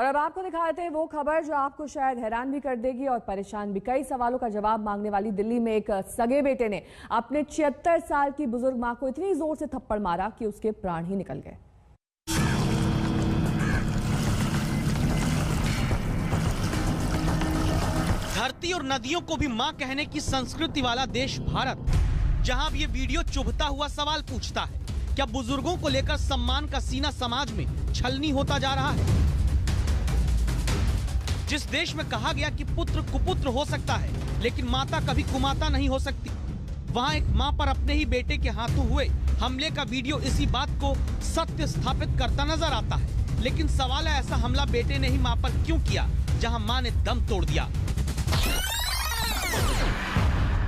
अब आपको दिखाते हैं वो खबर जो आपको शायद हैरान भी कर देगी और परेशान भी। कई सवालों का जवाब मांगने वाली दिल्ली में एक सगे बेटे ने अपने 76 साल की बुजुर्ग मां को इतनी जोर से थप्पड़ मारा कि उसके प्राण ही निकल गए। धरती और नदियों को भी मां कहने की संस्कृति वाला देश भारत, जहां अब ये वीडियो चुभता हुआ सवाल पूछता है, क्या बुजुर्गों को लेकर सम्मान का सीना समाज में छलनी होता जा रहा है? जिस देश में कहा गया कि पुत्र कुपुत्र हो सकता है लेकिन माता कभी कुमाता नहीं हो सकती, वहां एक मां पर अपने ही बेटे के हाथों हुए हमले का वीडियो इसी बात को सत्य स्थापित करता नजर आता है। लेकिन सवाल है, ऐसा हमला बेटे ने ही मां पर क्यों किया जहां मां ने दम तोड़ दिया?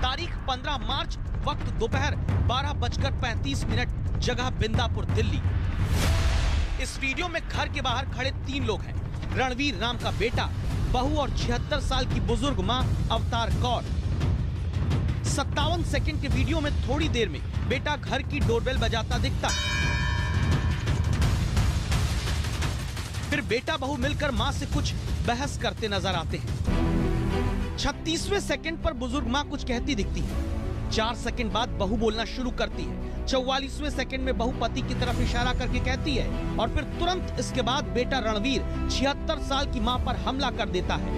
तारीख 15 मार्च, वक्त दोपहर 12:35, जगह बिंदापुर, दिल्ली। इस वीडियो में घर के बाहर खड़े 3 लोग हैं। रणवीर नाम का बेटा, बहू और 76 साल की बुजुर्ग मां अवतार कौर। 57 सेकंड के वीडियो में थोड़ी देर में बेटा घर की डोरबेल बजाता दिखता, फिर बेटा बहू मिलकर मां से कुछ बहस करते नजर आते हैं। 36वें सेकंड पर बुजुर्ग मां कुछ कहती दिखती है। 4 सेकंड बाद बहू बोलना शुरू करती है। 44वें सेकंड में बहू पति की तरफ इशारा करके कहती है और फिर तुरंत इसके बाद बेटा रणवीर 76 साल की मां पर हमला कर देता है।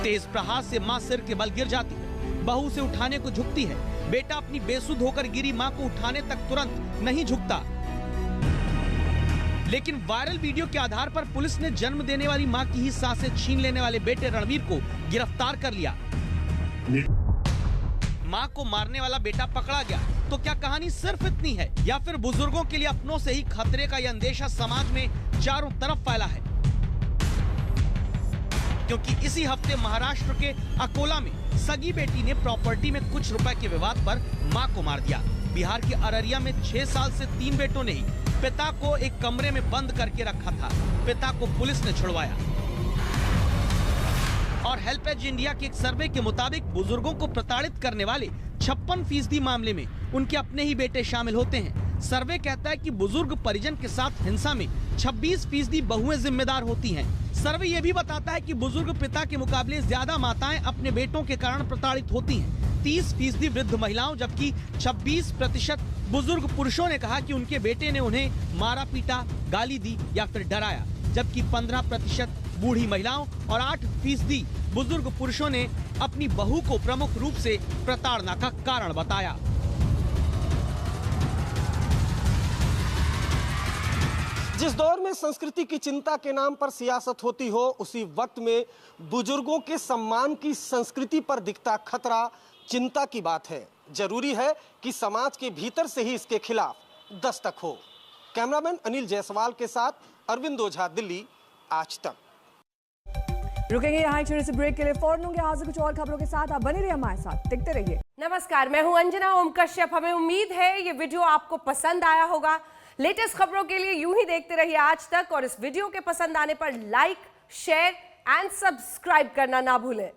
तेज प्रहार से मां सिर के बल गिर जाती है। बहू से उठाने को झुकती है। बेटा अपनी बेसुध होकर गिरी मां को उठाने तक तुरंत नहीं झुकता। लेकिन वायरल वीडियो के आधार पर पुलिस ने जन्म देने वाली मां की ही सांसें छीन लेने वाले बेटे रणवीर को गिरफ्तार कर लिया। मां को मारने वाला बेटा पकड़ा गया। तो क्या कहानी सिर्फ इतनी है या फिर बुजुर्गों के लिए अपनों से ही खतरे का यह अंदेशा समाज में चारों तरफ फैला है? क्योंकि इसी हफ्ते महाराष्ट्र के अकोला में सगी बेटी ने प्रॉपर्टी में कुछ रुपए के विवाद पर मां को मार दिया। बिहार के अररिया में 6 साल से 3 बेटों ने ही पिता को एक कमरे में बंद करके रखा था। पिता को पुलिस ने छुड़वाया और हेल्पेज इंडिया के एक सर्वे के मुताबिक बुजुर्गों को प्रताड़ित करने वाले 56% मामले में उनके अपने ही बेटे शामिल होते हैं। सर्वे कहता है कि बुजुर्ग परिजन के साथ हिंसा में 26% बहुएं जिम्मेदार होती हैं। सर्वे ये भी बताता है कि बुजुर्ग पिता के मुकाबले ज्यादा माताएं अपने बेटों के कारण प्रताड़ित होती हैं। 30% वृद्ध महिलाओं, जबकि 26% बुजुर्ग पुरुषों ने कहा कि उनके बेटे ने उन्हें मारा पीटा, गाली दी या फिर डराया, जबकि 15% बूढ़ी महिलाओं और 8% बुजुर्ग पुरुषों ने अपनी बहू को प्रमुख रूप से प्रताड़ना का कारण बताया। जिस दौर में संस्कृति की चिंता के नाम पर सियासत होती हो, उसी वक्त में बुजुर्गों के सम्मान की संस्कृति पर दिखता खतरा चिंता की बात है। जरूरी है कि समाज के भीतर से ही इसके खिलाफ दस्तक हो। कैमरामैन अनिल जायसवाल के साथ अरविंद ओझा, दिल्ली, आज तक। रुकेंगे यहाँ एक छोटे से ब्रेक के लिए, फौरन होंगे हाजिर कुछ और खबरों के साथ। आप बने रहिए हमारे साथ, देखते रहिए। नमस्कार, मैं हूं अंजना ओम कश्यप। हमें उम्मीद है ये वीडियो आपको पसंद आया होगा। लेटेस्ट खबरों के लिए यूं ही देखते रहिए आज तक और इस वीडियो के पसंद आने पर लाइक, शेयर एंड सब्सक्राइब करना ना भूलें।